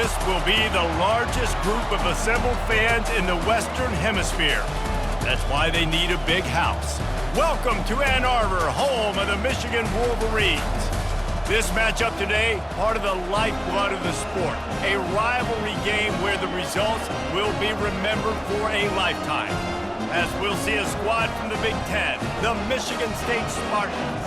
This will be the largest group of assembled fans in the Western Hemisphere. That's why they need a big house. Welcome to Ann Arbor, home of the Michigan Wolverines. This matchup today, part of the lifeblood of the sport. A rivalry game where the results will be remembered for a lifetime. As we'll see a squad from the Big Ten, the Michigan State Spartans,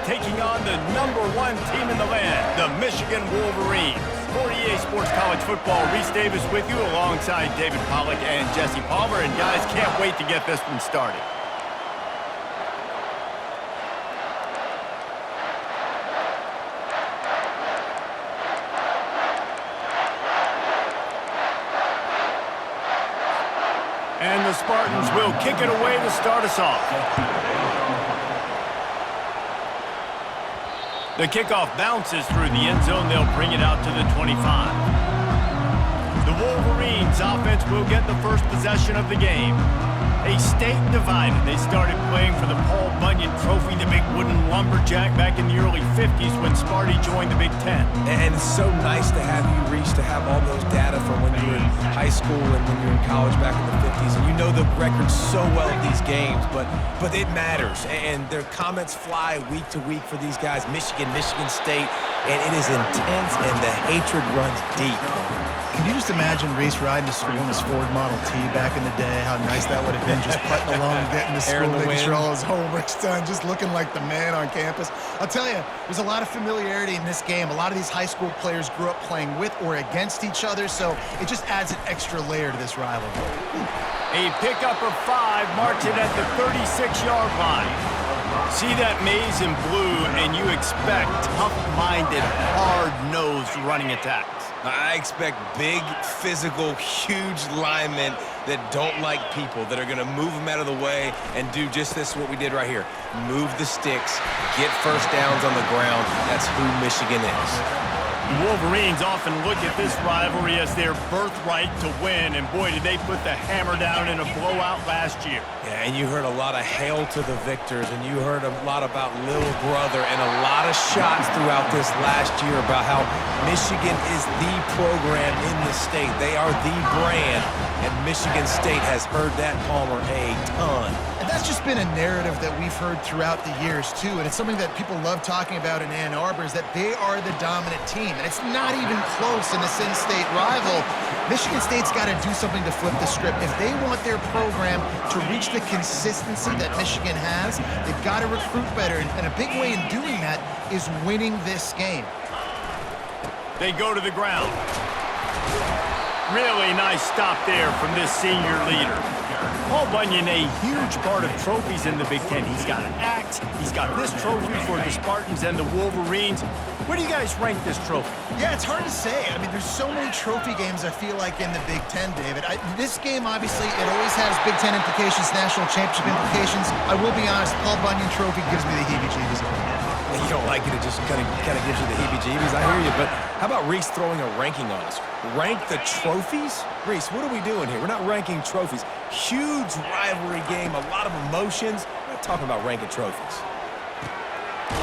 taking on the #1 team in the land, the Michigan Wolverines. For EA Sports College Football, Reese Davis with you alongside David Pollack and Jesse Palmer. And guys, can't wait to get this one started. And the Spartans will kick it away to start us off. The kickoff bounces through the end zone. They'll bring it out to the 25. The Wolverines offense will get the first possession of the game. A state divided. They started playing for the Paul Bunyan Trophy, the big wooden lumberjack, back in the early 50s when Sparty joined the Big Ten. And it's so nice to have you reach to have all those data from when you were in high school and when you were in college back in the 50s. And you know the records so well of these games, but it matters. And their comments fly week to week for these guys. Michigan, Michigan State, and it is intense and the hatred runs deep. Can you just imagine Reese riding to school in his Ford Model T back in the day? How nice that would have been, just putting along, getting to school, making sure all his homework's done, just looking like the man on campus. I'll tell you, there's a lot of familiarity in this game. A lot of these high school players grew up playing with or against each other, so it just adds an extra layer to this rivalry. A pickup of 5 marks it at the 36-yard line. See that maze in blue, and you expect tough-minded, hard-nosed running attacks. I expect big, physical, huge linemen that don't like people, that are going to move them out of the way and do just this, what we did right here. Move the sticks, get first downs on the ground. That's who Michigan is. The Wolverines often look at this rivalry as their birthright to win, and boy, did they put the hammer down in a blowout last year. Yeah, and you heard a lot of hail to the victors, and you heard a lot about little brother and a lot of shots throughout this last year about how Michigan is the program in the state. They are the brand, and Michigan State has heard that, Palmer, a ton. And that's just been a narrative that we've heard throughout the years, too. And it's something that people love talking about in Ann Arbor is that they are the dominant team. And it's not even close in a in-state rival. Michigan State's got to do something to flip the script. If they want their program to reach the consistency that Michigan has, they've got to recruit better. And a big way in doing that is winning this game. They go to the ground. Really nice stop there from this senior leader. Paul Bunyan, a huge part of trophies in the Big Ten. He's got an axe. He's got this trophy for the Spartans and the Wolverines. Where do you guys rank this trophy? Yeah, it's hard to say. I mean, there's so many trophy games, I feel like, in the Big Ten, David. This game, obviously, it always has Big Ten implications, national championship implications. I will be honest, Paul Bunyan Trophy gives me the heebie-jeebies. You don't like it, it just kind of gives you the heebie-jeebies. I hear you, but how about Reese throwing a ranking on us? Rank the trophies? Reese, what are we doing here? We're not ranking trophies. Huge rivalry game, a lot of emotions. We're not talking about ranking trophies.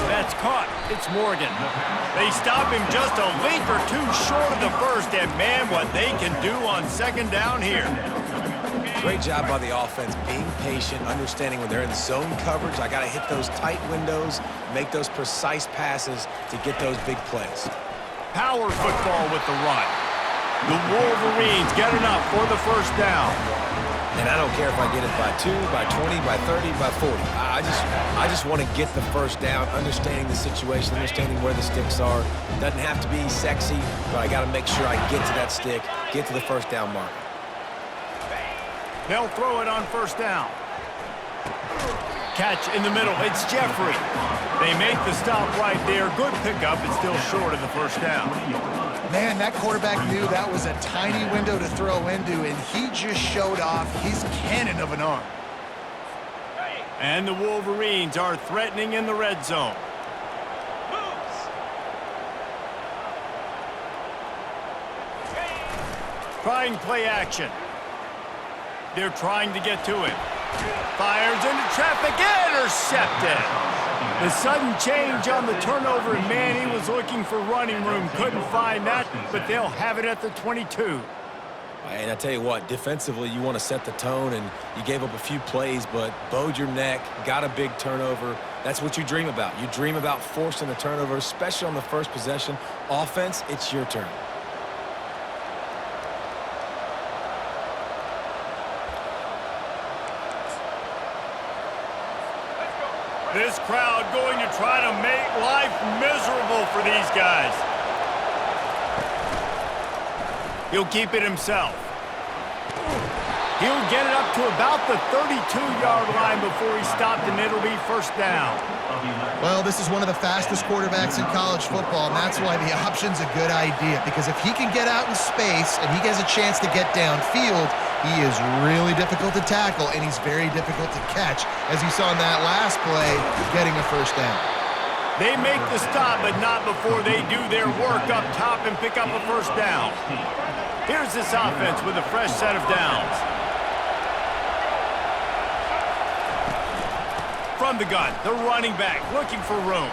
That's caught. It's Morgan. They stop him just a length or two short of the first, and man, what they can do on second down here. Great job by the offense, being patient, understanding when they're in zone coverage, I got to hit those tight windows, make those precise passes to get those big plays. Power football with the run. The Wolverines get enough for the first down. And I don't care if I get it by 2, by 20, by 30, by 40. I just want to get the first down, understanding the situation, understanding where the sticks are. Doesn't have to be sexy, but I got to make sure I get to that stick, get to the first down mark. They'll throw it on first down. Catch in the middle. It's Jeffrey. They make the stop right there. Good pickup. It's still short of the first down. Man, that quarterback knew that was a tiny window to throw into, and he just showed off his cannon of an arm. And the Wolverines are threatening in the red zone. Trying play action. They're trying to get to it. Fires into traffic, intercepted. The sudden change on the turnover, and man, he was looking for running room. Couldn't find that, but they'll have it at the 22. And I tell you what, defensively, you want to set the tone, and you gave up a few plays, but bowed your neck, got a big turnover. That's what you dream about. You dream about forcing a turnover, especially on the first possession. Offense, it's your turn. This crowd going to try to make life miserable for these guys. He'll keep it himself. He'll get it up to about the 32-yard line before he stopped, and it'll be first down. Well, this is one of the fastest quarterbacks in college football, and that's why the option's a good idea, because if he can get out in space and he has a chance to get downfield, he is really difficult to tackle, and he's very difficult to catch, as you saw in that last play, getting a first down. They make the stop, but not before they do their work up top and pick up a first down. Here's this offense with a fresh set of downs. From the gun, the running back looking for room.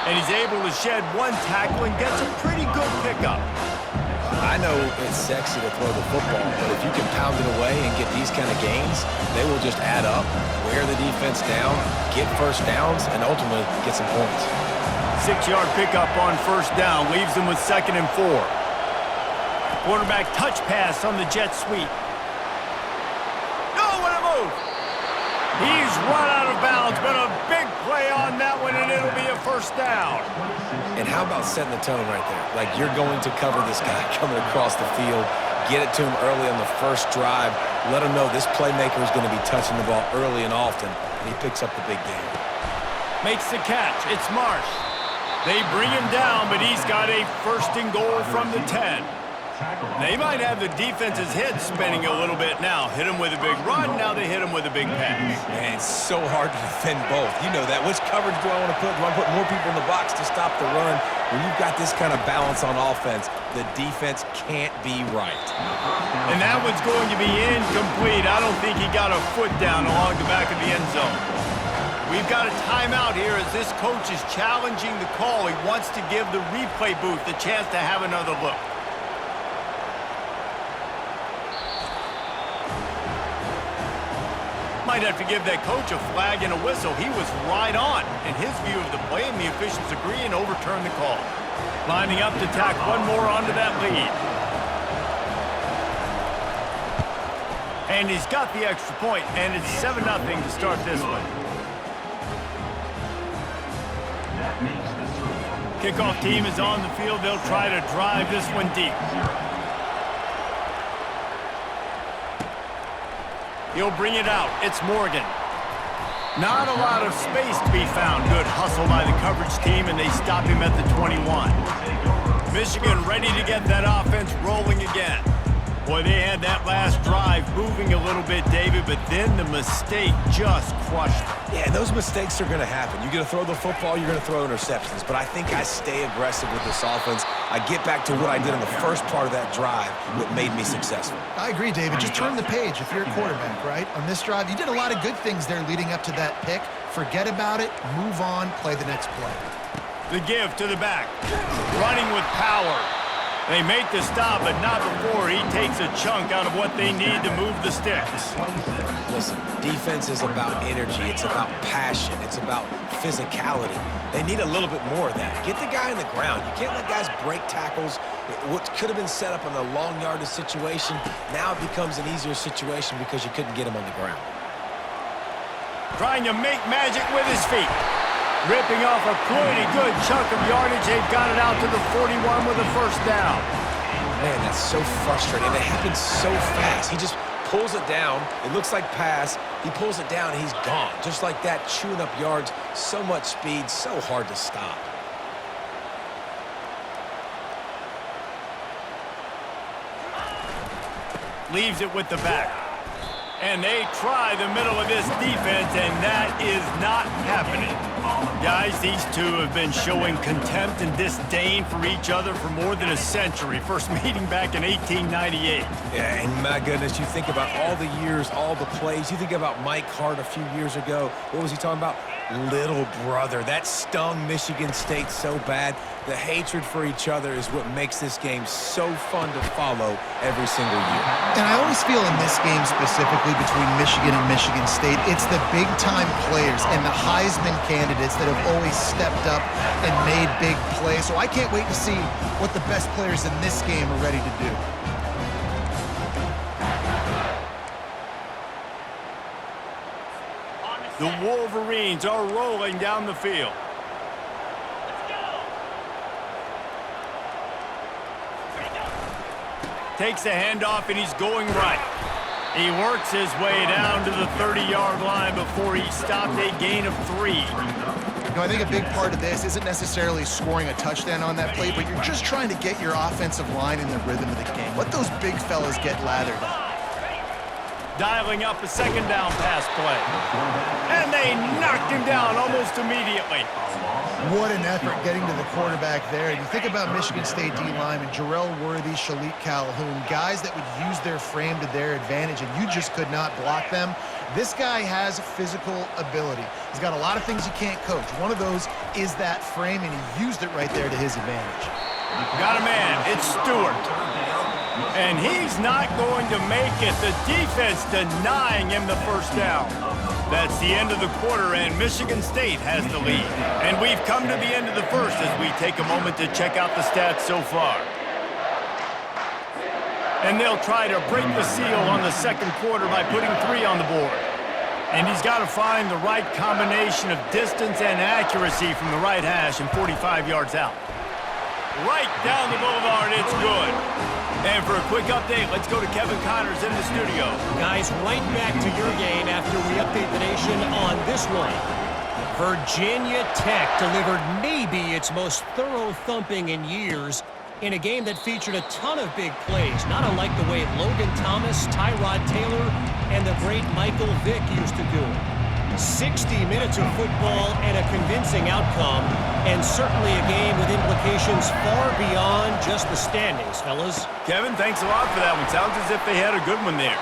And he's able to shed one tackle and gets a pretty good pickup. I know it's sexy to throw the football, but if you can pound it away and get these kind of gains, they will just add up, wear the defense down, get first downs, and ultimately get some points. 6-yard pickup on first down leaves them with 2nd and 4. Quarterback touch pass on the jet sweep. Oh, what a move! He's run out of bounds, but a big play on that one, and it'll be a first down. And how about setting the tone right there? Like, you're going to cover this guy coming across the field, get it to him early on the first drive, let him know this playmaker is going to be touching the ball early and often, and he picks up the big game. Makes the catch. It's Marsh. They bring him down, but he's got a 1st and goal from the 10. They might have the defense's head spinning a little bit now. Hit him with a big run, now they hit him with a big pass. Man, it's so hard to defend both. You know that. Which coverage do I want to put? Do I put more people in the box to stop the run? When you've got this kind of balance on offense, the defense can't be right. And that one's going to be incomplete. I don't think he got a foot down along the back of the end zone. We've got a timeout here as this coach is challenging the call. He wants to give the replay booth the chance to have another look. Might have to give that coach a flag and a whistle. He was right on in his view of the play, and the officials agree and overturn the call. Lining up to tack one more onto that lead. And he's got the extra point, and it's 7-0 to start this one. Kickoff team is on the field. They'll try to drive this one deep. He'll bring it out. It's Morgan. Not a lot of space to be found. Good hustle by the coverage team, and they stop him at the 21. Michigan ready to get that offense rolling again. Boy, they had that last drive moving a little bit, David, but then the mistake just crushed them. Yeah, those mistakes are going to happen. You're going to throw the football, you're going to throw interceptions. But I think I stay aggressive with this offense. I get back to what I did in the first part of that drive, what made me successful. I agree, David. Just turn the page if you're a quarterback, right? On this drive, you did a lot of good things there leading up to that pick. Forget about it, move on, play the next play. The give to the back. Running with power. They make the stop, but not before he takes a chunk out of what they need to move the sticks. Listen, defense is about energy. It's about passion. It's about physicality. They need a little bit more of that. Get the guy on the ground. You can't let guys break tackles. What could have been set up in a long yardage situation, now it becomes an easier situation because you couldn't get him on the ground. Trying to make magic with his feet. Ripping off a pretty good chunk of yardage. They've got it out to the 41 with a first down. Man, that's so frustrating. It happens so fast. He just pulls it down. It looks like pass. He pulls it down, and he's gone. Just like that, chewing up yards. So much speed, so hard to stop. Leaves it with the back. And they try the middle of this defense, and that is not happening. Guys, these two have been showing contempt and disdain for each other for more than a century. First meeting back in 1898. Yeah, and my goodness, you think about all the years, all the plays. You think about Mike Hart a few years ago. What was he talking about? little brother. That stung Michigan State so bad. The hatred for each other is what makes this game so fun to follow every single year. And I always feel in this game specifically between Michigan and Michigan State, it's the big-time players and the Heisman candidates that have always stepped up and made big plays. So I can't wait to see what the best players in this game are ready to do. The Wolverines are rolling down the field. Takes a handoff and he's going right. He works his way down to the 30-yard line before he stopped a gain of 3. You know, I think a big part of this isn't necessarily scoring a touchdown on that play, but you're just trying to get your offensive line in the rhythm of the game. Let those big fellas get lathered up. Dialing up a second down pass play. And they knocked him down almost immediately. What an effort getting to the quarterback there. And you think about Michigan State D-linemen, Jarrell Worthy, Shalik Calhoun, guys that would use their frame to their advantage, and you just could not block them. This guy has physical ability. He's got a lot of things you can't coach. One of those is that frame, and he used it right there to his advantage. Got a man. It's Stewart. And he's not going to make it. The defense denying him the first down. That's the end of the quarter, and Michigan State has the lead. And we've come to the end of the first as we take a moment to check out the stats so far. And they'll try to break the seal on the second quarter by putting 3 on the board. And he's got to find the right combination of distance and accuracy from the right hash and 45 yards out. Right down the boulevard, it's good. And for a quick update, let's go to Kevin Connors in the studio. Guys, right back to your game after we update the nation on this one. Virginia Tech delivered maybe its most thorough thumping in years in a game that featured a ton of big plays, not unlike the way Logan Thomas, Tyrod Taylor, and the great Michael Vick used to do it. 60 minutes of football and a convincing outcome, and certainly a game with implications far beyond just the standings, fellas. Kevin, thanks a lot for that one. Sounds as if they had a good one there.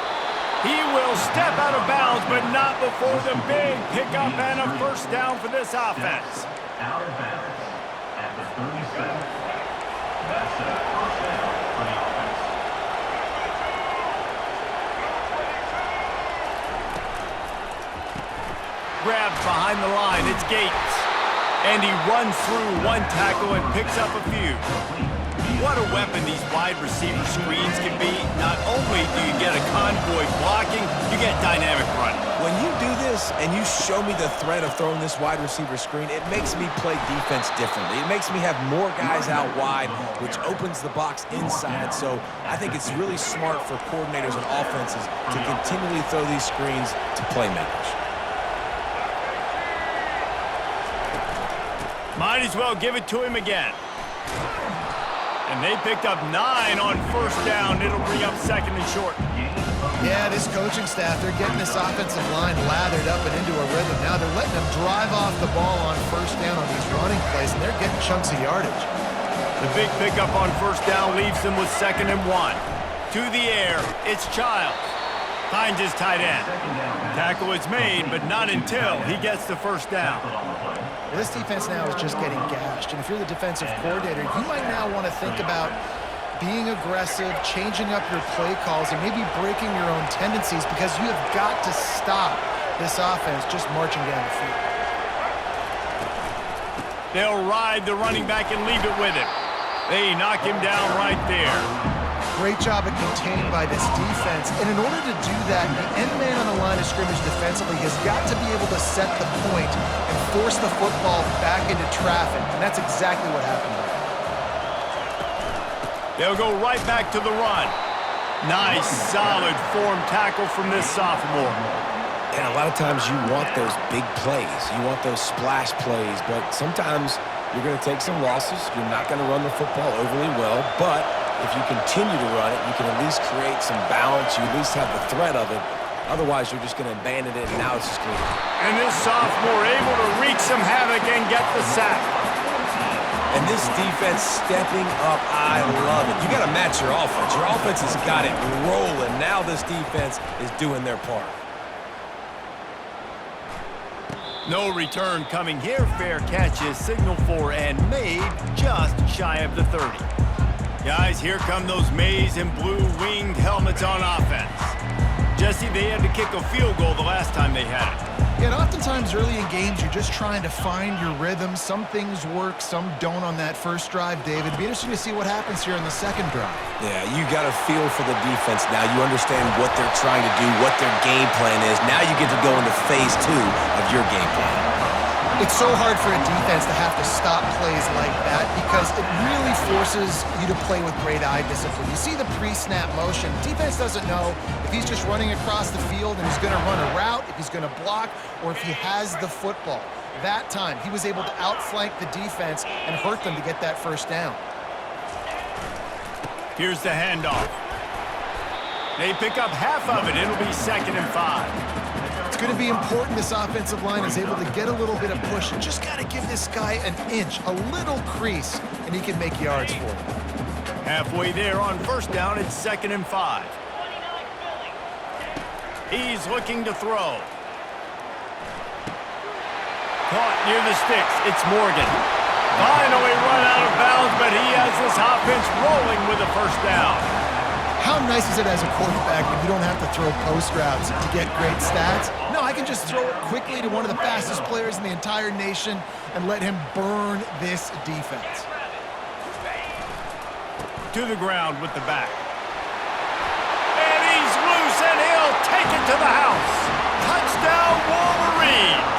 He will step out of bounds, but not before the big pickup and a first down for this offense. Out of bounds at the 37. That's a first down for the offense. Grabbed behind the line, it's Gates. And he runs through one tackle and picks up a few. What a weapon these wide receiver screens can be. Not only do you get a convoy blocking, you get dynamic running. When you do this and you show me the threat of throwing this wide receiver screen, it makes me play defense differently. It makes me have more guys out wide, which opens the box inside. So I think it's really smart for coordinators and offenses to continually throw these screens to playmakers. Might as well give it to him again. And they picked up 9 on first down. It'll bring up second and short. Yeah, this coaching staff, they're getting this offensive line lathered up and into a rhythm. Now they're letting them drive off the ball on first down on these running plays, and they're getting chunks of yardage. The big pickup on first down leaves them with second and 1. To the air, it's Childs. Finds his tight end. Tackle is made, but not until he gets the first down. Well, this defense now is just getting gashed, and if you're the defensive coordinator, you might now want to think about being aggressive, changing up your play calls, and maybe breaking your own tendencies, because you have got to stop this offense just marching down the field. They'll ride the running back and leave it with him. They knock him down right there. Great job of containing by this defense, and in order to do that, the end man on the line of scrimmage defensively has got to be able to set the point and force the football back into traffic, and that's exactly what happened there. They'll go right back to the run. Nice, solid form tackle from this sophomore. And a lot of times you want those big plays. You want those splash plays, but sometimes you're going to take some losses. You're not going to run the football overly well, but if you continue to run it, you can at least create some balance. You at least have the threat of it. Otherwise, you're just going to abandon it, and now it's just going to... And this sophomore able to wreak some havoc and get the sack. And this defense stepping up, I love it. You got to match your offense. Your offense has got it rolling. Now this defense is doing their part. No return coming here. Fair catch is signaled for and made just shy of the 30. Guys, here come those maize and blue winged helmets on offense. Jesse, they had to kick a field goal the last time they had it. Yeah, and oftentimes early in games, you're just trying to find your rhythm. Some things work, some don't on that first drive, David. It'd be interesting to see what happens here in the second drive. Yeah, you got a feel for the defense now. You understand what they're trying to do, what their game plan is. Now you get to go into phase 2 of your game plan. It's so hard for a defense to have to stop plays like that because it really forces you to play with great eye discipline. You see the pre-snap motion. Defense doesn't know if he's just running across the field and he's going to run a route, if he's going to block, or if he has the football. That time, he was able to outflank the defense and hurt them to get that first down. Here's the handoff. They pick up half of it. It'll be 2nd and 5. It's going to be important this offensive line is able to get a little bit of push. You just got to give this guy an inch, a little crease, and he can make yards for you. Halfway there on first down, it's 2nd and 5. He's looking to throw. Caught near the sticks. It's Morgan. Finally run out of bounds, but he has this offense rolling with a first down. How nice is it as a quarterback when you don't have to throw post routes to get great stats? No, I can just throw it quickly to one of the fastest players in the entire nation and let him burn this defense. To the ground with the back. And he's loose, and he'll take it to the house. Touchdown, Wolverines!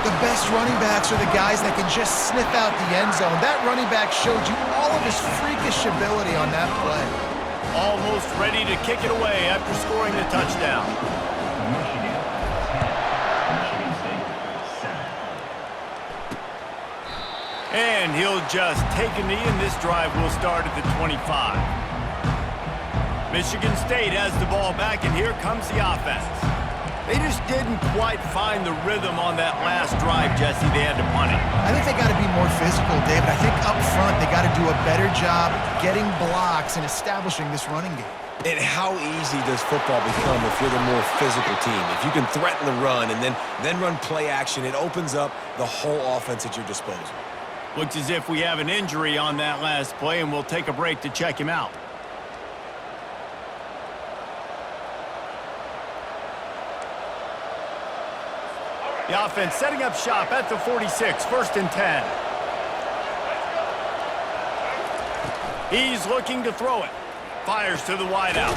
The best running backs are the guys that can just sniff out the end zone. That running back showed you all of his freakish ability on that play. Almost ready to kick it away after scoring the touchdown. Michigan 10. Michigan State 7. And he'll just take a knee, and this drive will start at the 25. Michigan State has the ball back, and here comes the offense. They just didn't quite find the rhythm on that last drive, Jesse. They had to punt it. I think they got to be more physical, David. I think up front they got to do a better job getting blocks and establishing this running game. And how easy does football become if you're the more physical team? If you can threaten the run and then run play action, it opens up the whole offense at your disposal. Looks as if we have an injury on that last play, and we'll take a break to check him out. The offense setting up shop at the 46, 1st and 10. He's looking to throw it. Fires to the wideout.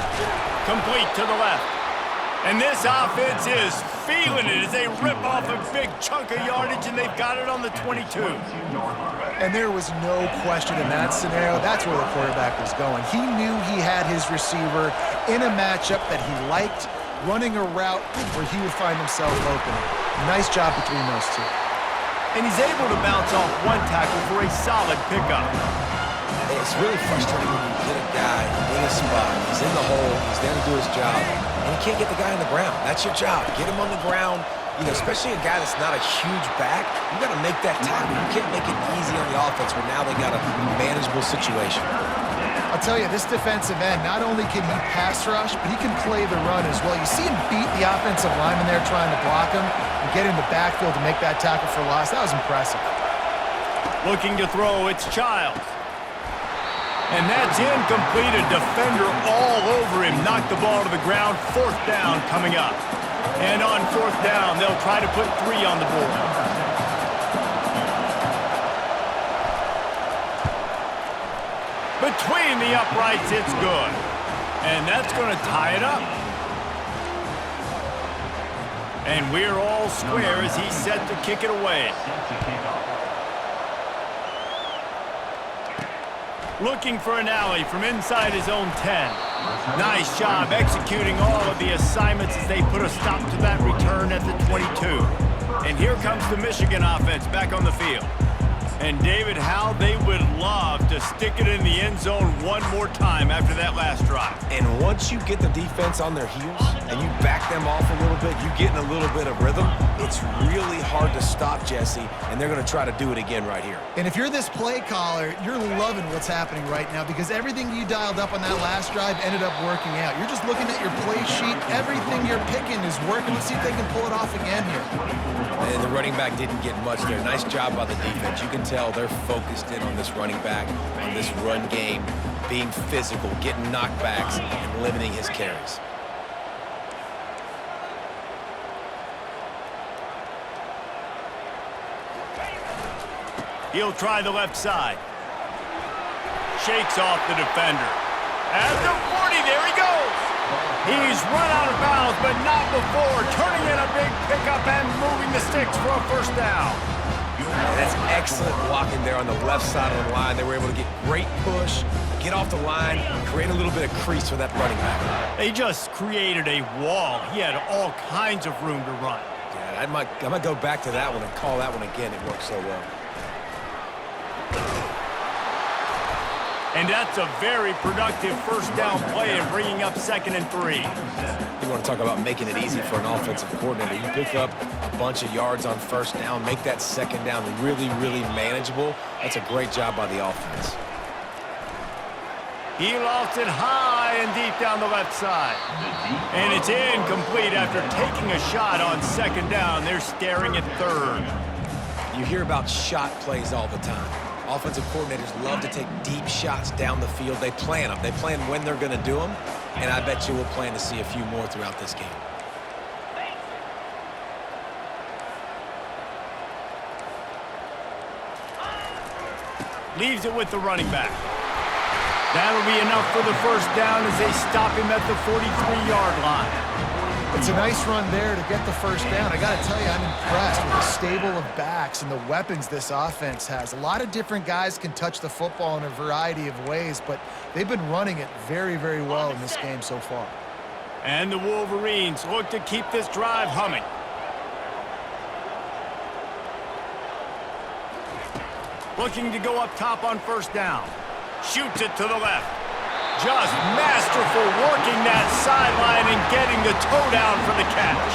Complete to the left. And this offense is feeling it as they rip off a big chunk of yardage, and they've got it on the 22. And there was no question in that scenario. That's where the quarterback was going. He knew he had his receiver in a matchup that he liked, running a route where he would find himself open. Nice job between those two. And he's able to bounce off one tackle for a solid pickup. It's really frustrating when you get a guy in a spot. He's in the hole. He's there to do his job. And you can't get the guy on the ground. That's your job. Get him on the ground. You know, especially a guy that's not a huge back. You got to make that tackle. You can't make it easy on the offense where now they got a manageable situation. I'll tell you, this defensive end, not only can he pass rush, but he can play the run as well. You see him beat the offensive lineman there trying to block him and get in the backfield to make that tackle for loss. That was impressive. Looking to throw, it's Childs. And that's incomplete. A defender all over him. Knocked the ball to the ground. 4th down coming up. And on 4th down, they'll try to put 3 on the board. Between the uprights, it's good. And that's going to tie it up. And we're all square as he's set to kick it away. Looking for an alley from inside his own 10. Nice job executing all of the assignments as they put a stop to that return at the 22. And here comes the Michigan offense back on the field. And David, how they would love to stick it in the end zone one more time after that last drive. And once you get the defense on their heels and you back them off a little bit, you get in a little bit of rhythm, it's really hard to stop, Jesse, and they're going to try to do it again right here. And if you're this play caller, you're loving what's happening right now because everything you dialed up on that last drive ended up working out. You're just looking at your play sheet. Everything you're picking is working. Let's see if they can pull it off again here. And the running back didn't get much there. Nice job by the defense. You can tell they're focused in on this running back, on this run game, being physical, getting knockbacks, and limiting his carries. He'll try the left side. Shakes off the defender. At the 40, there he goes. He's run out of bounds, but not before. Turning in a big pickup and moving the sticks for a first down. That's excellent blocking there on the left side of the line. They were able to get great push, get off the line, create a little bit of crease for that running back. They just created a wall. He had all kinds of room to run. Yeah, I might go back to that one and call that one again. It worked so well. And that's a very productive first down play and bringing up 2nd and 3. You want to talk about making it easy for an offensive coordinator. You pick up a bunch of yards on first down, make that second down really, really manageable. That's a great job by the offense. He lofts it high and deep down the left side. And it's incomplete after taking a shot on 2nd down. They're staring at 3rd. You hear about shot plays all the time. Offensive coordinators love to take deep shots down the field. They plan them. They plan when they're going to do them, and I bet you we'll plan to see a few more throughout this game. Leaves it with the running back. That'll be enough for the first down as they stop him at the 43-yard line. It's a nice run there to get the first down. I got to tell you, I'm impressed with the stable of backs and the weapons this offense has. A lot of different guys can touch the football in a variety of ways, but they've been running it very, very well in this game so far. And the Wolverines look to keep this drive humming. Looking to go up top on first down. Shoots it to the left. Just masterful working that sideline and getting the toe down for the catch.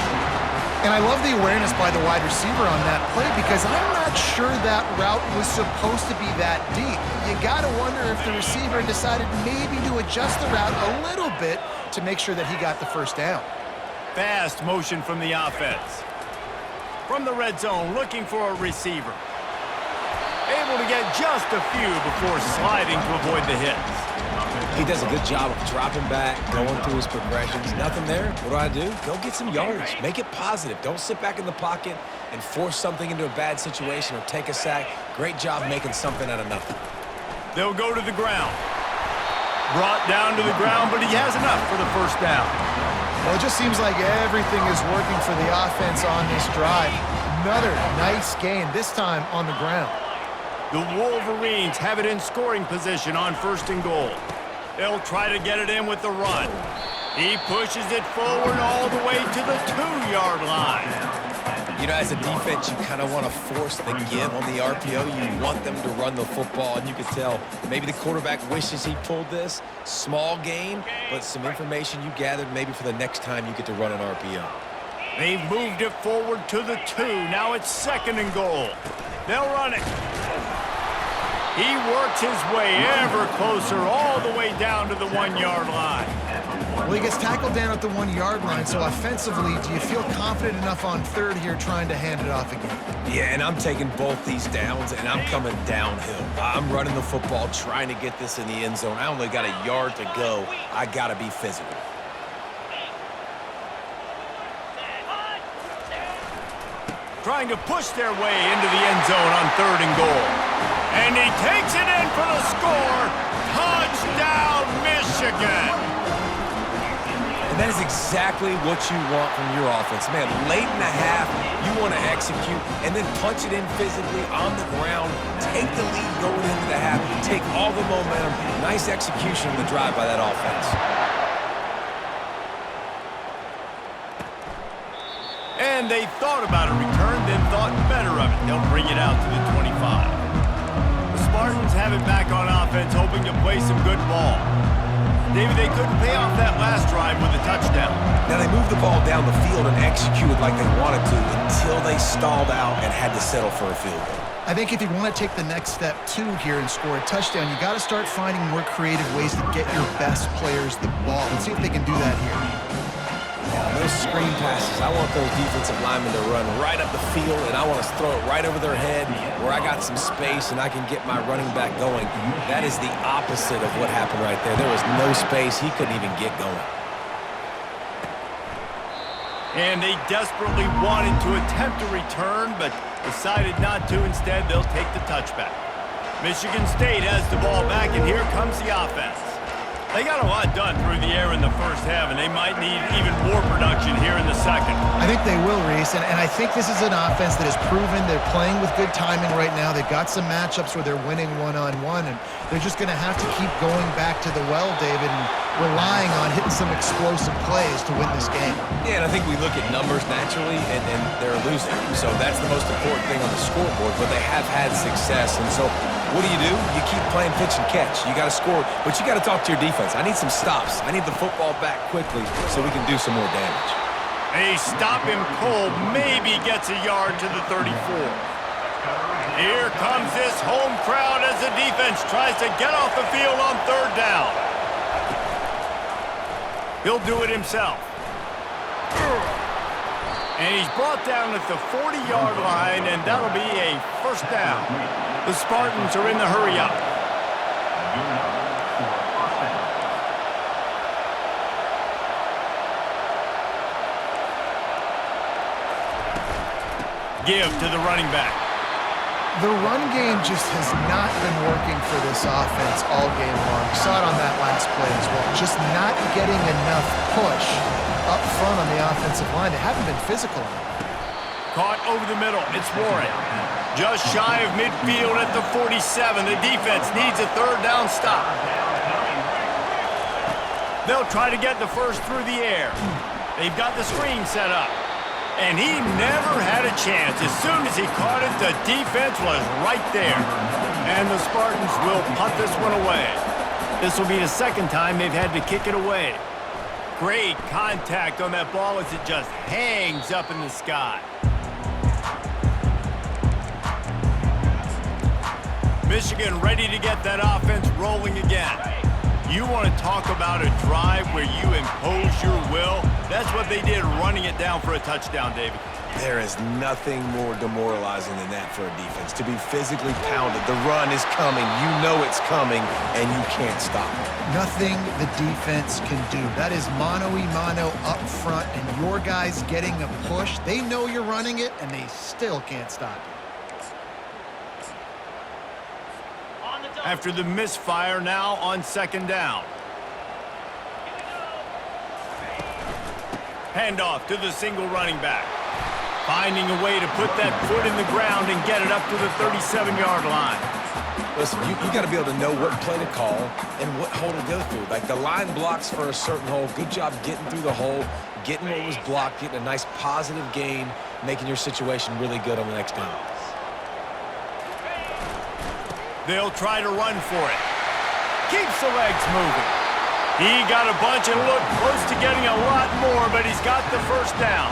And I love the awareness by the wide receiver on that play because I'm not sure that route was supposed to be that deep. You got to wonder if the receiver decided maybe to adjust the route a little bit to make sure that he got the first down. Fast motion from the offense. From the red zone, looking for a receiver. Able to get just a few before sliding to avoid the hits. He does a good job of dropping back, going through his progressions. Nothing there. What do? Go get some yards. Make it positive. Don't sit back in the pocket and force something into a bad situation or take a sack. Great job making something out of nothing. They'll go to the ground. Brought down to the ground, but he has enough for the first down. Well, it just seems like everything is working for the offense on this drive. Another nice gain, this time on the ground. The Wolverines have it in scoring position on 1st and goal. They'll try to get it in with the run. He pushes it forward all the way to the 2-yard line. You know, as a defense, you kind of want to force the give on the RPO. You want them to run the football, and you can tell maybe the quarterback wishes he pulled this. Small gain, but some information you gathered maybe for the next time you get to run an RPO. They've moved it forward to the 2. Now it's 2nd and goal. They'll run it. He works his way ever closer all the way down to the 1-yard line. Well, he gets tackled down at the 1-yard line, so offensively, do you feel confident enough on 3rd here trying to hand it off again? Yeah, and I'm taking both these downs, and I'm coming downhill. I'm running the football, trying to get this in the end zone. I only got a yard to go. I got to be physical. Trying to push their way into the end zone on 3rd and goal. And he takes it in for the score. Touchdown, Michigan. And that is exactly what you want from your offense. Man, late in the half, you want to execute and then punch it in physically on the ground. Take the lead going into the half. Take all the momentum. Nice execution of the drive by that offense. And they thought about a return, then thought better of it. They'll bring it out to the 25. Spartans have it back on offense, hoping to play some good ball. David, they couldn't pay off that last drive with a touchdown. Now, they moved the ball down the field and executed like they wanted to until they stalled out and had to settle for a field goal. I think if you want to take the next step, too, here and score a touchdown, you got to start finding more creative ways to get your best players the ball. Let's see if they can do that here. Yeah, those screen passes, I want those defensive linemen to run right up the field, and I want to throw it right over their head where I got some space and I can get my running back going. That is the opposite of what happened right there. There was no space. He couldn't even get going. And they desperately wanted to attempt a return, but decided not to. Instead, they'll take the touchback. Michigan State has the ball back, and here comes the offense. They got a lot done through the air in the first half, and they might need even more production here in the second. I think they will, Reese, and I think this is an offense that has proven they're playing with good timing right now. They've got some matchups where they're winning one-on-one, and they're just going to have to keep going back to the well, David, and relying on hitting some explosive plays to win this game. Yeah, and I think we look at numbers naturally, and they're losing. So that's the most important thing on the scoreboard, but they have had success. And so what do? You keep playing pitch and catch. You got to score, but you got to talk to your defense. I need some stops. I need the football back quickly so we can do some more damage. They stop him cold, maybe gets a yard to the 34. Here comes this home crowd as the defense tries to get off the field on third down. He'll do it himself. And he's brought down at the 40-yard line, and that'll be a first down. The Spartans are in the hurry-up. Give to the running back. The run game just has not been working for this offense all game long. You saw it on that last play as well. Just not getting enough push up front on the offensive line. They haven't been physical enough. Caught over the middle. It's Warren. Just shy of midfield at the 47. The defense needs a third down stop. They'll try to get the first through the air. They've got the screen set up. And he never had a chance. As soon as he caught it, the defense was right there. And the Spartans will punt this one away. This will be the second time they've had to kick it away. Great contact on that ball as it just hangs up in the sky. Michigan ready to get that offense rolling again. You want to talk about a drive where you impose your will? That's what they did, running it down for a touchdown, David. There is nothing more demoralizing than that for a defense. To be physically pounded, the run is coming, you know it's coming, and you can't stop it. Nothing the defense can do. That is mano-a-mano up front, and your guys getting a push. They know you're running it, and they still can't stop it. After the misfire, now on second down. Handoff to the single running back. Finding a way to put that foot in the ground and get it up to the 37-yard line. Listen, you got to be able to know what play to call and what hole to go through. Like the line blocks for a certain hole. Good job getting through the hole, getting what was blocked, getting a nice positive gain, making your situation really good on the next down. They'll try to run for it. Keeps the legs moving. He got a bunch and looked close to getting a lot more, but he's got the first down.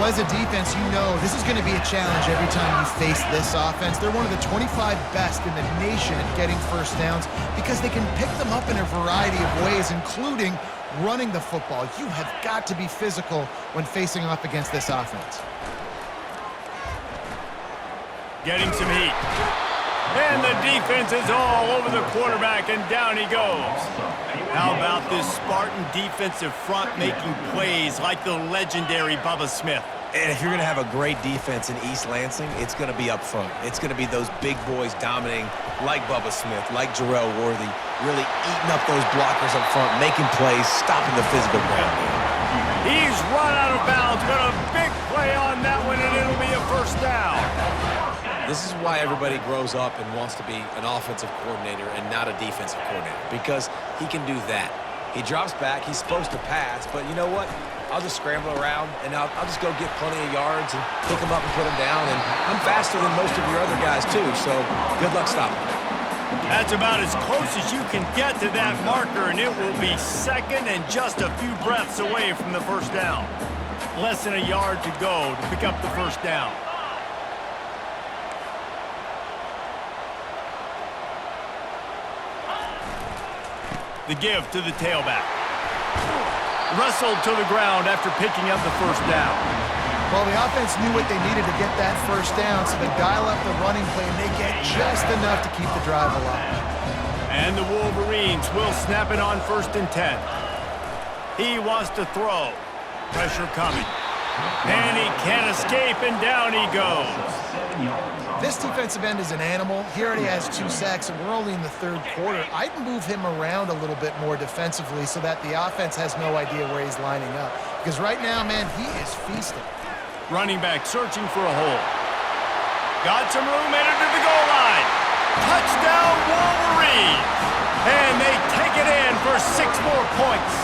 Well, as a defense, you know this is going to be a challenge every time you face this offense. They're one of the 25 best in the nation at getting first downs because they can pick them up in a variety of ways, including running the football. You have got to be physical when facing off against this offense. Getting some heat. And the defense is all over the quarterback, and down he goes. How about this Spartan defensive front making plays like the legendary Bubba Smith? And if you're going to have a great defense in East Lansing, it's going to be up front. It's going to be those big boys dominating like Bubba Smith, like Jarrell Worthy, really eating up those blockers up front, making plays, stopping the physical ground game. He's run out of bounds, but a big play on that one, and it'll be a first down. This is why everybody grows up and wants to be an offensive coordinator and not a defensive coordinator, because he can do that. He drops back, he's supposed to pass, but you know what? I'll just scramble around, and I'll just go get plenty of yards and pick him up and put him down, and I'm faster than most of your other guys, too, so good luck stopping him. That's about as close as you can get to that marker, and it will be second and just a few breaths away from the first down. Less than a yard to go to pick up the first down. The give to the tailback. Wrestled to the ground after picking up the first down. Well, the offense knew what they needed to get that first down, so they dial up the running play, and they get just enough to keep the drive alive. And the Wolverines will snap it on 1st and 10. He wants to throw. Pressure coming. And he can't escape, and down he goes. This defensive end is an animal. He already has 2 sacks, and we're only in the 3rd quarter. I'd move him around a little bit more defensively so that the offense has no idea where he's lining up. Because right now, man, he is feasting. Running back searching for a hole. Got some room, headed to the goal line. Touchdown, Wolverines! And they take it in for 6 more points.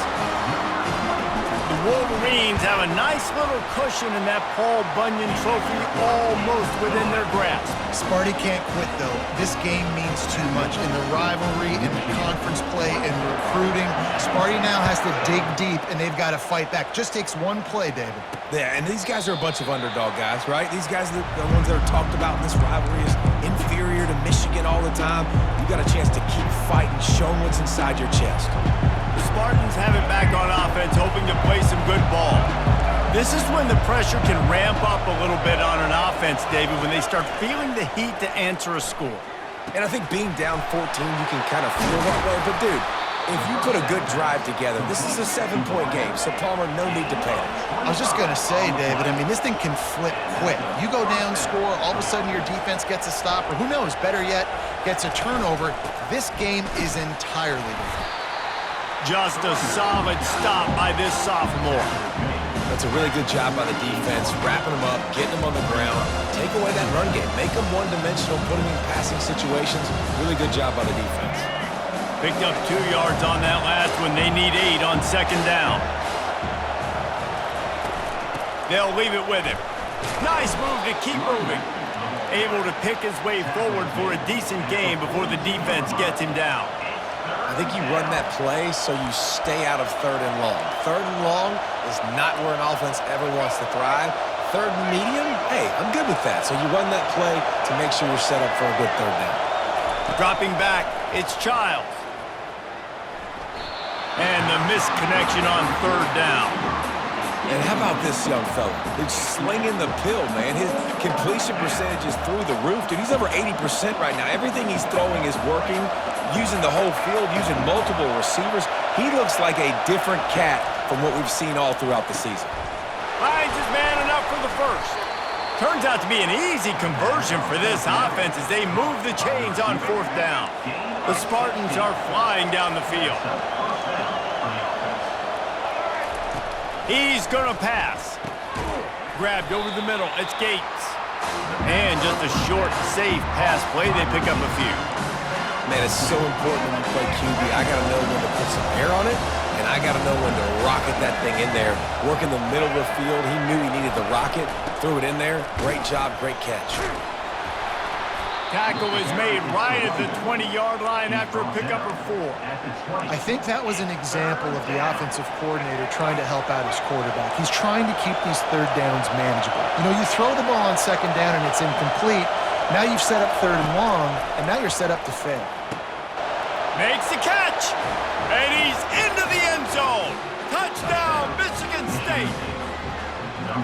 The Wolverines have a nice little cushion in that Paul Bunyan trophy almost within their grasp. Sparty can't quit, though. This game means too much in the rivalry, in the conference play, in recruiting. Sparty now has to dig deep, and they've got to fight back. Just takes one play, David. Yeah, and these guys are a bunch of underdog guys, right? These guys are the ones that are talked about in this rivalry as inferior to Michigan all the time. You got a chance to keep fighting, showing what's inside your chest. The Spartans have it back on offense, hoping to play some good ball. This is when the pressure can ramp up a little bit on an offense, David, when they start feeling the heat to answer a score. And I think being down 14, you can kind of feel that way. But, dude, if you put a good drive together, this is a 7-point game, so Palmer, no need to panic. I was just going to say, David, I mean, this thing can flip quick. You go down, score, all of a sudden your defense gets a stop, or who knows, better yet, gets a turnover. This game is entirely different. Just a solid stop by this sophomore. That's a really good job by the defense, wrapping them up, getting them on the ground, take away that run game, make them one-dimensional, put them in passing situations. Really good job by the defense. Picked up 2 yards on that last one. They need 8 on 2nd down. They'll leave it with him. Nice move to keep moving. Able to pick his way forward for a decent game before the defense gets him down. I think you run that play so you stay out of 3rd and long. 3rd and long is not where an offense ever wants to thrive. 3rd and medium, hey, I'm good with that. So you run that play to make sure you're set up for a good 3rd down. Dropping back, it's Childs. And the missed connection on 3rd down. And how about this young fella? He's slinging the pill, man. His completion percentage is through the roof. Dude, he's over 80% right now. Everything he's throwing is working, using the whole field, using multiple receivers. He looks like a different cat from what we've seen all throughout the season. Finds his man enough for the first. Turns out to be an easy conversion for this offense as they move the chains on 4th down. The Spartans are flying down the field. He's going to pass. Grabbed over the middle. It's Gates. And just a short, safe pass play. They pick up a few. Man, it's so important when you play QB. I got to know when to put some air on it, and I got to know when to rocket that thing in there. Work in the middle of the field. He knew he needed the rocket. Threw it in there. Great job, great catch. Tackle is made right at the 20-yard line after a pickup of 4. I think that was an example of the offensive coordinator trying to help out his quarterback. He's trying to keep these 3rd downs manageable. You know, you throw the ball on 2nd down and it's incomplete. Now you've set up 3rd and long, and now you're set up to fail. Makes the catch, and he's into the end zone. Touchdown, Michigan State.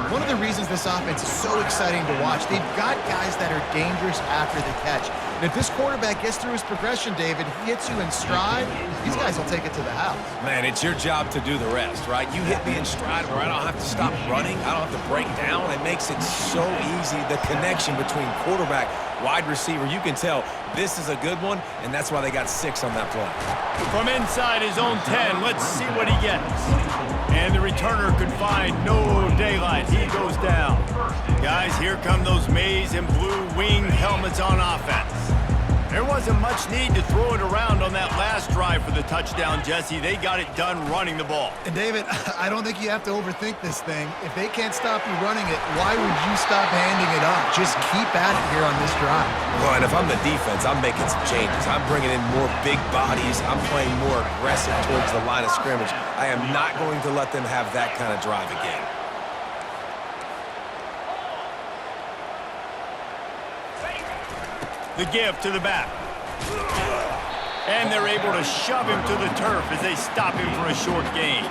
One of the reasons this offense is so exciting to watch, they've got guys that are dangerous after the catch. And if this quarterback gets through his progression, David, he hits you in stride, these guys will take it to the house. Man, it's your job to do the rest, right? You hit me in stride where I don't have to stop running. I don't have to break down. It makes it so easy. The connection between quarterback, wide receiver, you can tell this is a good one, and that's why they got 6 on that play. From inside his own 10, let's see what he gets. And the returner could find no daylight. He goes down. Guys, here come those maize and blue winged helmets on offense. There wasn't much need to throw it around on that last drive for the touchdown, Jesse. They got it done running the ball. And David, I don't think you have to overthink this thing. If they can't stop you running it, why would you stop handing it off? Just keep at it here on this drive. Well, and if I'm the defense, I'm making some changes. I'm bringing in more big bodies. I'm playing more aggressive towards the line of scrimmage. I am not going to let them have that kind of drive again. The give to the back. And they're able to shove him to the turf as they stop him for a short gain.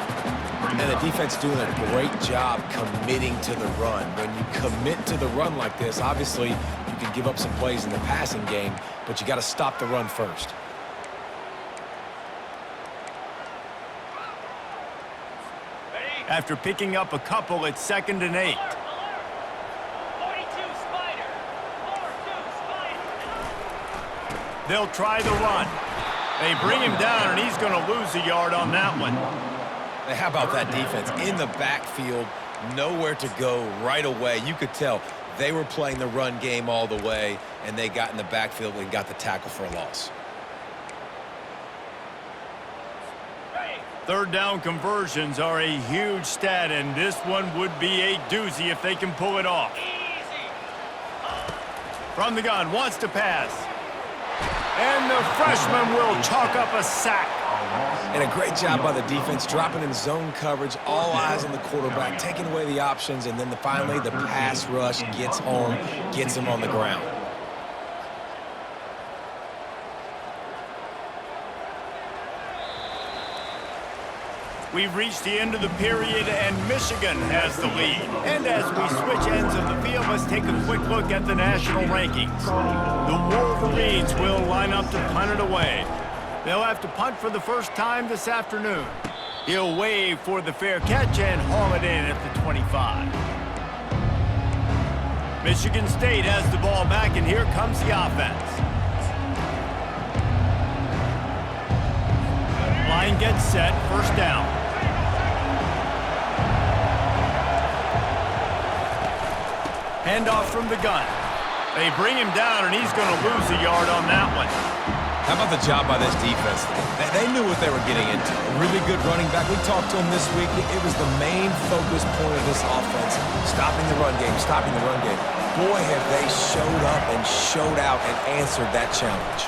And the defense doing a great job committing to the run. When you commit to the run like this, obviously you can give up some plays in the passing game, but you got to stop the run first. After picking up a couple, it's 2nd and 8. They'll try the run. They bring him down, and he's going to lose a yard on that one. Hey, how about that defense? In the backfield, nowhere to go right away. You could tell they were playing the run game all the way, and they got in the backfield and got the tackle for a loss. 3rd down conversions are a huge stat, and this one would be a doozy if they can pull it off. From the gun, wants to pass. And the freshman will chalk up a sack. And a great job by the defense, dropping in zone coverage, all eyes on the quarterback, taking away the options, and then finally the pass rush gets home, gets him on the ground. We've reached the end of the period, and Michigan has the lead. And as we switch ends of the field, let's take a quick look at the national rankings. The Wolverines will line up to punt it away. They'll have to punt for the first time this afternoon. He'll wave for the fair catch and haul it in at the 25. Michigan State has the ball back, and here comes the offense. Line gets set, 1st down. Handoff from the gun. They bring him down, and he's going to lose a yard on that one. How about the job by this defense? They knew what they were getting into. A really good running back. We talked to him this week. It was the main focus point of this offense. Stopping the run game, stopping the run game. Boy, have they showed up and showed out and answered that challenge.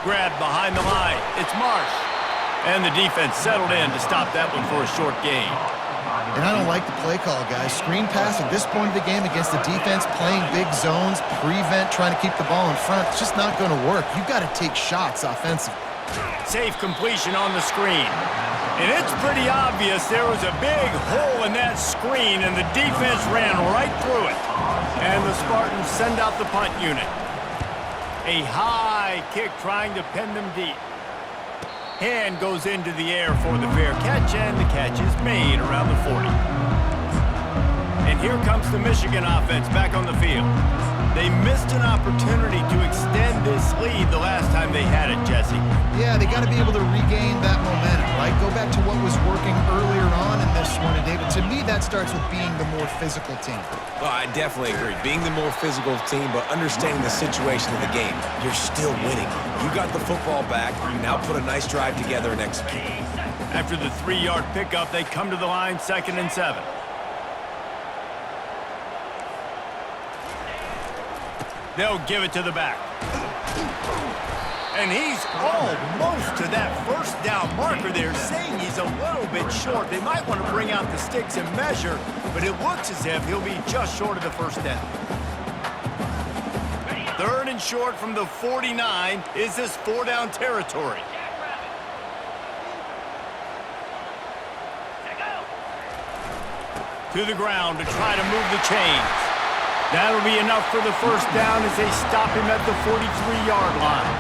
Grab behind the line. It's Marsh. And the defense settled in to stop that one for a short gain. And I don't like the play call, guys. Screen pass at this point of the game against the defense, playing big zones, prevent, trying to keep the ball in front. It's just not going to work. You've got to take shots offensively. Safe completion on the screen. And it's pretty obvious there was a big hole in that screen, and the defense ran right through it. And the Spartans send out the punt unit. A high kick trying to pin them deep. Hand goes into the air for the fair catch, and the catch is made around the 40. And here comes the Michigan offense back on the field. They missed an opportunity to extend this lead the last time they had it, Jesse. Yeah, they got to be able to regain that momentum, right? Go back to what was working earlier on in this one. And David, to me, that starts with being the more physical team. Well, I definitely agree. Being the more physical team, but understanding the situation of the game. You're still winning. You got the football back. Now put a nice drive together and execute. After the 3-yard pickup, they come to the line, 2nd and 7. They'll give it to the back. And he's almost to that 1st down marker. They're saying he's a little bit short. They might want to bring out the sticks and measure, but it looks as if he'll be just short of the 1st down. 3rd and short from the 49. Is this 4-down territory? To the ground to try to move the chains. That'll be enough for the 1st down as they stop him at the 43-yard line.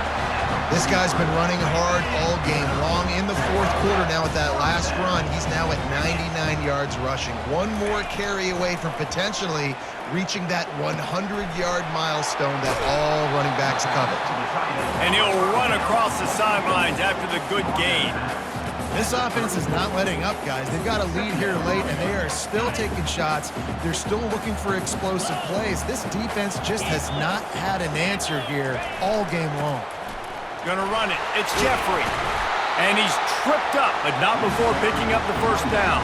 This guy's been running hard all game long. In the 4th quarter now with that last run, he's now at 99 yards rushing. One more carry away from potentially reaching that 100-yard milestone that all running backs covet. And he'll run across the sidelines after the good gain. This offense is not letting up, guys. They've got a lead here late, and they are still taking shots. They're still looking for explosive plays. This defense just has not had an answer here all game long. Gonna run it. It's Jeffrey. And he's tripped up, but not before picking up the first down.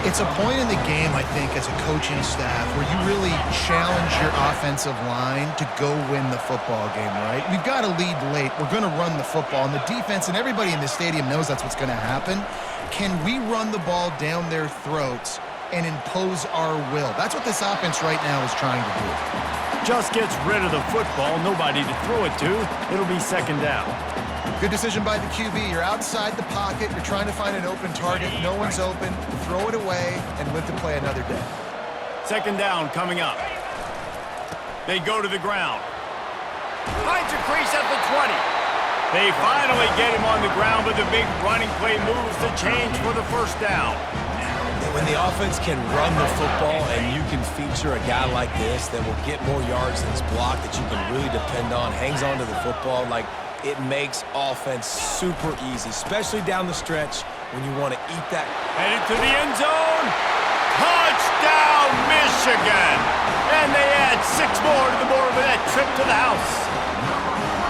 It's a point in the game, I think, as a coaching staff where you really challenge your offensive line to go win the football game, right? We've got a lead late. We're going to run the football. And the defense and everybody in the stadium knows that's what's going to happen. Can we run the ball down their throats and impose our will? That's what this offense right now is trying to do. Just gets rid of the football. Nobody to throw it to. It'll be second down. Good decision by the QB. You're outside the pocket. You're trying to find an open target. No one's open. Throw it away and live to play another day. Second down coming up. They go to the ground. Finds a crease at the 20. They finally get him on the ground, but the big running play moves the change for the first down. When the offense can run the football and you can feature a guy like this that will get more yards than his block that you can really depend on, hangs on to the football, like it makes offense super easy, especially down the stretch when you want to eat that. Headed to the end zone. Touchdown, Michigan! And they add 6 more to the board with that trip to the house.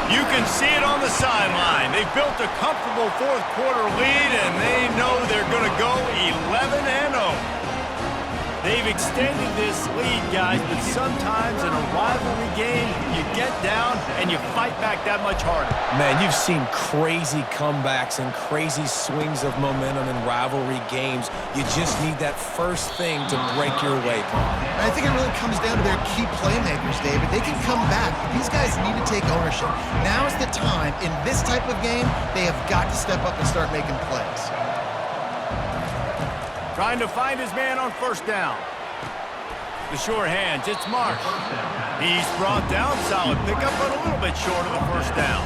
You can see it on the sideline. They've built a comfortable fourth quarter lead, and they know they're going to go 11-0. They've extended this lead, guys, but sometimes in a rivalry game, you get down and you fight back that much harder. Man, you've seen crazy comebacks and crazy swings of momentum in rivalry games. You just need that first thing to break your way, Paul. I think it really comes down to their key playmakers, David. They can come back. These guys need to take ownership. Now is the time. In this type of game, they have got to step up and start making plays. Trying to find his man on first down. The sure hands, it's Marsh. He's brought down, solid pickup, but a little bit short of the first down.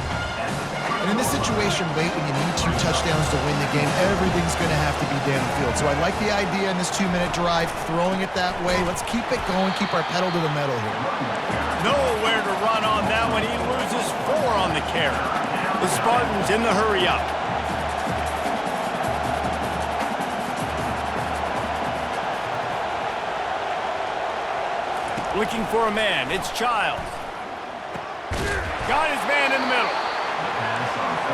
And in this situation late when you need 2 touchdowns to win the game, everything's going to have to be downfield. So I like the idea in this 2-minute drive, throwing it that way. Let's keep it going, keep our pedal to the metal here. Nowhere to run on that one. He loses 4 on the carry. The Spartans in the hurry up. Looking for a man. It's Childs. Got his man in the middle.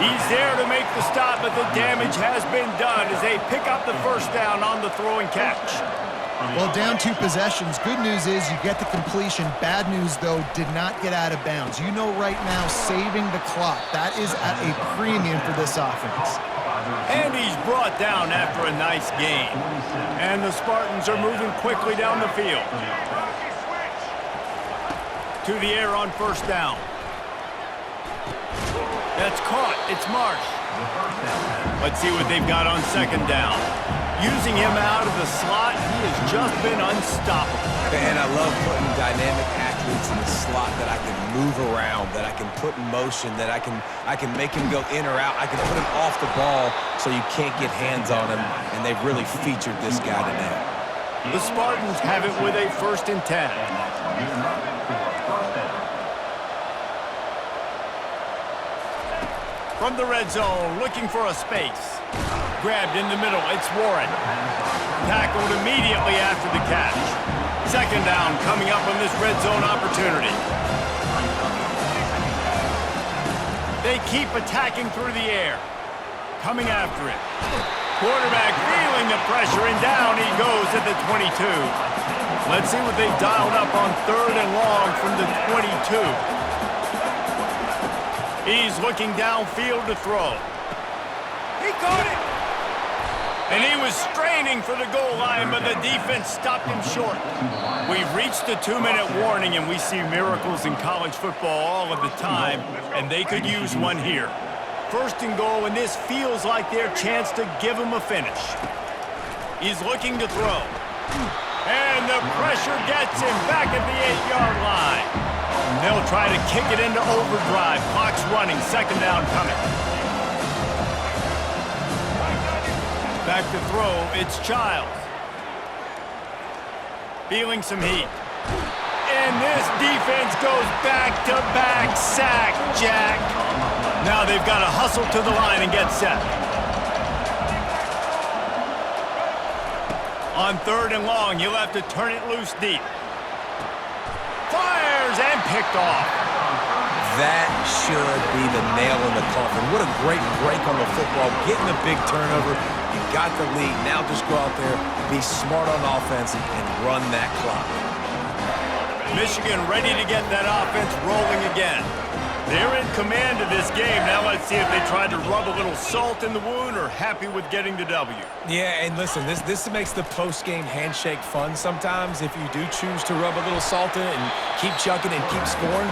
He's there to make the stop, but the damage has been done as they pick up the first down on the throw and catch. Well, down 2 possessions. Good news is you get the completion. Bad news, though, did not get out of bounds. You know right now, saving the clock. That is at a premium for this offense. And he's brought down after a nice gain. And the Spartans are moving quickly down the field. To the air on first down. That's caught. It's Marsh. Let's see what they've got on second down. Using him out of the slot, he has just been unstoppable. And I love putting dynamic athletes in the slot that I can move around, that I can put in motion, that I can make him go in or out. I can put him off the ball so you can't get hands on him, and they've really featured this guy today. The Spartans have it with a 1st and 10. From the red zone, looking for a space. Grabbed in the middle, it's Warren. Tackled immediately after the catch. Second down coming up on this red zone opportunity. They keep attacking through the air. Coming after it. Quarterback feeling the pressure, and down he goes at the 22. Let's see what they've dialed up on 3rd and long from the 22. He's looking downfield to throw. He caught it! And he was straining for the goal line, but the defense stopped him short. We've reached the 2-minute warning, and we see miracles in college football all of the time, and they could use one here. 1st and goal, and this feels like their chance to give him a finish. He's looking to throw. And the pressure gets him back at the 8-yard line. They'll try to kick it into overdrive. Clock's running. Second down coming. Back to throw. It's Childs. Feeling some heat. And this defense goes back-to-back sack, Jack. Now they've got to hustle to the line and get set. On 3rd and long, he'll have to turn it loose deep. Fires and picked off. That should be the nail in the coffin. What a great break on the football. Getting the big turnover. You got the lead. Now just go out there, be smart on offense, and run that clock. Michigan ready to get that offense rolling again. They're in command of this game. Now let's see if they try to rub a little salt in the wound or happy with getting the W. Yeah, and listen, this makes the post-game handshake fun sometimes. If you do choose to rub a little salt in it and keep chucking and keep scoring,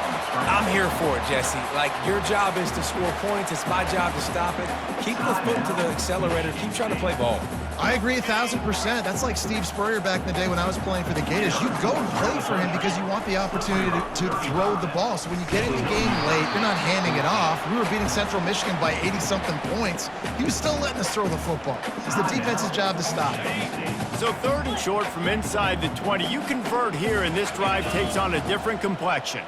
I'm here for it, Jesse. Like, your job is to score points. It's my job to stop it. Keep the foot to the accelerator. Keep trying to play ball. I agree 1,000%. That's like Steve Spurrier back in the day when I was playing for the Gators. You go and play for him because you want the opportunity to throw the ball. So when you get in the game late, you're not handing it off. We were beating Central Michigan by 80-something points. He was still letting us throw the football. It's the defense's job to stop it. So 3rd and short from inside the 20. You convert here, and this drive takes on a different complexion.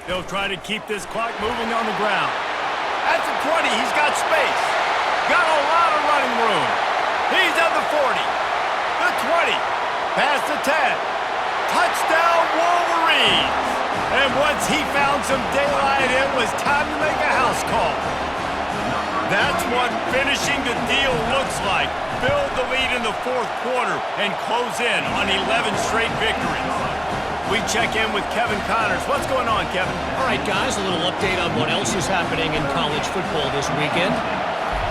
They'll try to keep this clock moving on the ground. At the 20, he's got space. Got a lot of running room. He's at the 40. The 20. Past the 10. Touchdown, Wolverines. And once he found some daylight, it was time to make a house call. That's what finishing the deal looks like. Build the lead in the 4th quarter and close in on 11 straight victories. We check in with Kevin Connors. What's going on, Kevin? All right, guys, a little update on what else is happening in college football this weekend.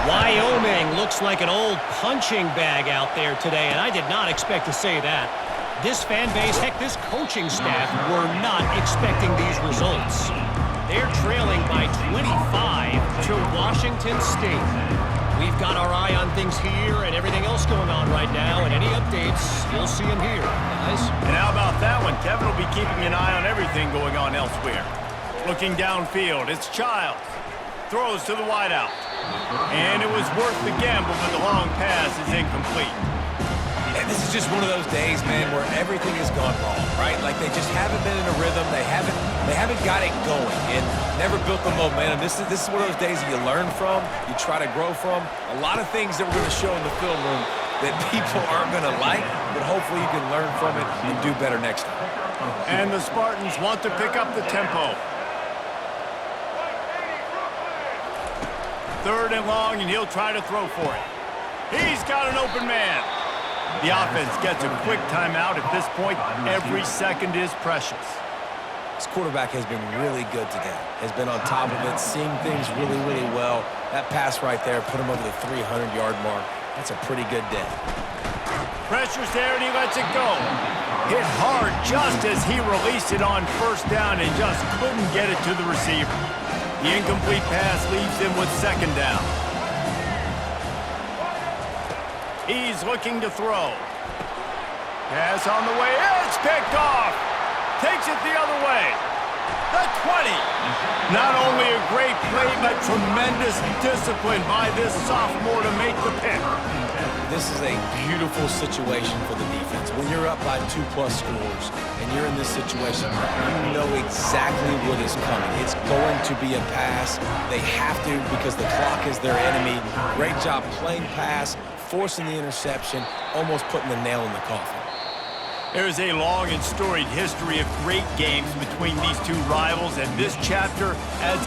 Wyoming looks like an old punching bag out there today, and I did not expect to say that. This fan base, heck, this coaching staff were not expecting these results. They're trailing by 25 to Washington State. We've got our eye on things here and everything else going on right now, and any updates, you'll see them here, guys. And how about that one? Kevin will be keeping an eye on everything going on elsewhere. Looking downfield, it's Childs. Throws to the wideout. And it was worth the gamble, but the long pass is incomplete. And this is just one of those days, man, where everything has gone wrong, right? Like, they just haven't been in a rhythm. They haven't got it going and never built the momentum. This is one of those days that you learn from, you try to grow from. A lot of things that we're going to show in the film room that people aren't going to like, but hopefully you can learn from it and do better next time. And the Spartans want to pick up the tempo. 3rd and long, and he'll try to throw for it. He's got an open man. The offense gets a quick timeout. At this point, every second is precious. This quarterback has been really good today. Has been on top of it, seeing things really, really well. That pass right there put him over the 300-yard mark. That's a pretty good day. Pressure's there, and he lets it go. Hit hard just as he released it on 1st down and just couldn't get it to the receiver. The incomplete pass leaves him with 2nd down. He's looking to throw. Pass on the way. It's picked off. Takes it the other way. The 20. Not only a great play, but tremendous discipline by this sophomore to make the pick. This is a beautiful situation for the defense. When you're up by 2+ scores and you're in this situation, you know exactly what is coming. It's going to be a pass. They have to because the clock is their enemy. Great job playing pass, forcing the interception, almost putting the nail in the coffin. There's a long and storied history of great games between these two rivals, and this chapter adds